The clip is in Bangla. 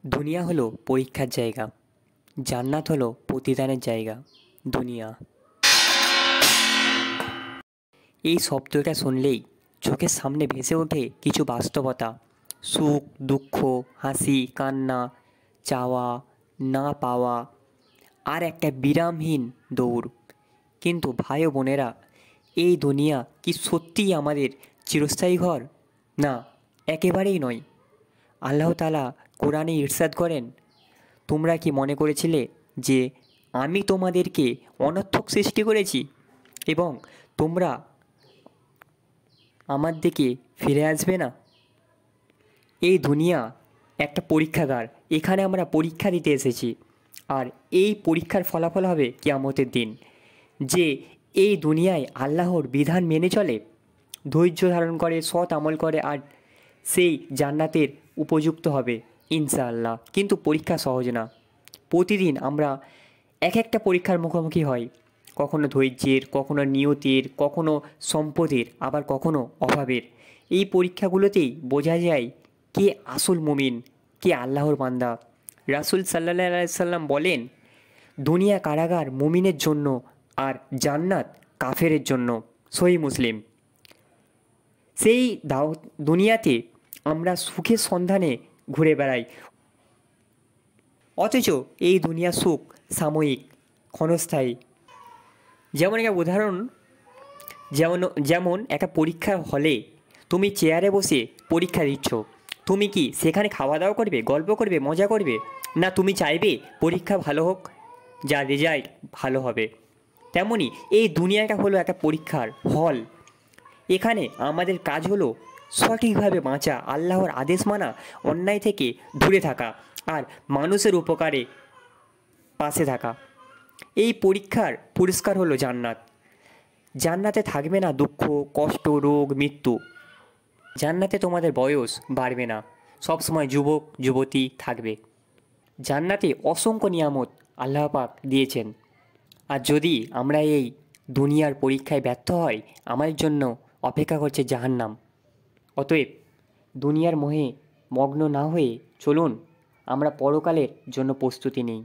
দুনিয়া হলো পরীক্ষার জায়গা, জান্নাত হলো প্রতিদানের জায়গা। দুনিয়া, এই শব্দটা শুনলেই চোখের সামনে ভেসে ওঠে কিছু বাস্তবতা। সুখ, দুঃখ, হাসি, কান্না, চাওয়া, না পাওয়া, আর একটা বিরামহীন দৌড়। কিন্তু ভাই ও বোনেরা, এই দুনিয়া কি সত্যিই আমাদের চিরস্থায়ী ঘর? না, একেবারেই নয়। আল্লাহ তাআলা কোরআনে ইরশাদ করেন, তোমরা কি মনে করেছিলে যে আমি তোমাদেরকে অনর্থক সৃষ্টি করেছি এবং তোমরা আমার দিকে ফিরে আসবে না? এই দুনিয়া একটা পরীক্ষাগার। এখানে আমরা পরীক্ষা দিতে এসেছি, আর এই পরীক্ষার ফলাফল হবে কিয়ামতের দিন। যে এই দুনিয়ায় আল্লাহর বিধান মেনে চলে, ধৈর্য ধারণ করে, সৎ আমল করে, আর সেই জান্নাতের উপযুক্ত হবে ইনশাআল্লাহ। কিন্তু পরীক্ষা সহজ না। প্রতিদিন আমরা এক একটা পরীক্ষার মুখোমুখি হই, কখনো ধৈর্যের, কখনো নিয়তির, কখনো সম্পদের, আবার কখনো অভাবের। এই পরীক্ষাগুলোতেই বোঝা যায় কে আসল মুমিন, কে আল্লাহর বান্দা। রাসূল সাল্লাল্লাহু আলাইহি সাল্লাম বলেন, দুনিয়া কারাগার মুমিনের জন্য আর জান্নাত কাফেরের জন্য। সহিহ মুসলিম। সেই দুনিয়াতে আমরা সুখের সন্ধানে ঘুরে বেড়াই, অথচ এই দুনিয়ার সুখ সাময়িক, ক্ষণস্থায়ী। যেমন একটা উদাহরণ, যেমন একটা পরীক্ষার হলে তুমি চেয়ারে বসে পরীক্ষা দিচ্ছ। তুমি কি সেখানে খাওয়া দাওয়া করবে, গল্প করবে, মজা করবে? না, তুমি চাইবে পরীক্ষা ভালো হোক, যা রেজাল্ট ভালো হবে। তেমনই এই দুনিয়াটা হলো একটা পরীক্ষার হল। এখানে আমাদের কাজ হলো সঠিকভাবে বাঁচা, আল্লাহর আদেশ মানা, অন্যায় থেকে দূরে থাকা, আর মানুষের উপকারে পাশে থাকা। এই পরীক্ষার পুরস্কার হলো জান্নাত। জান্নাতে থাকবে না দুঃখ, কষ্ট, রোগ, মৃত্যু। জান্নাতে তোমাদের বয়স বাড়বে না, সবসময় যুবক যুবতী থাকবে। জান্নাতে অসংখ্য নিয়ামত আল্লাহ পাক দিয়েছেন। আর যদি আমরা এই দুনিয়ার পরীক্ষায় ব্যর্থ হই, আমাদের জন্য অপেক্ষা করছে জাহান্নাম। অতএব দুনিয়ার মোহে মগ্ন না হয়ে চলুন আমরা পরকালের জন্য প্রস্তুতি নিই।